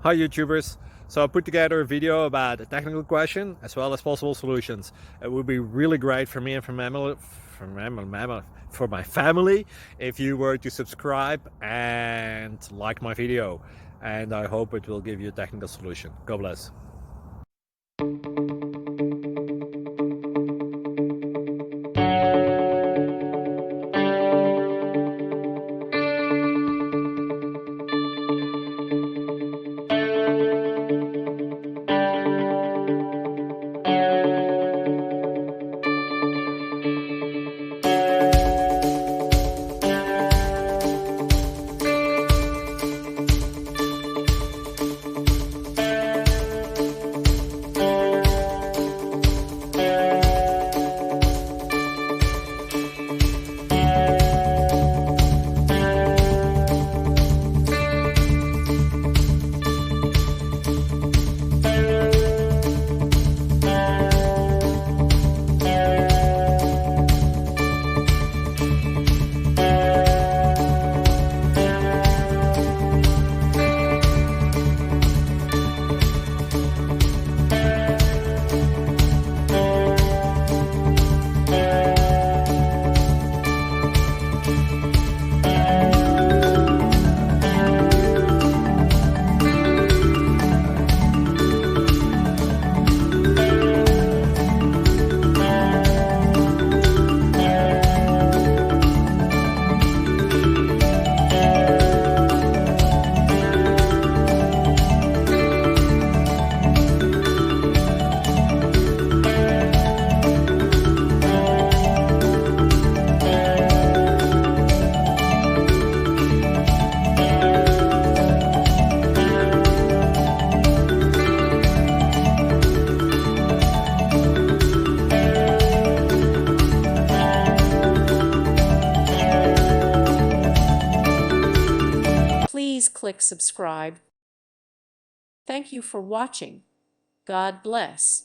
Hi YouTubers! So I put together a video about a technical question as well as possible solutions. It would be really great for me and for my family if you were to subscribe and like my video, and I hope it will give you a technical solution. God bless. Please click subscribe. Thank you for watching. God bless.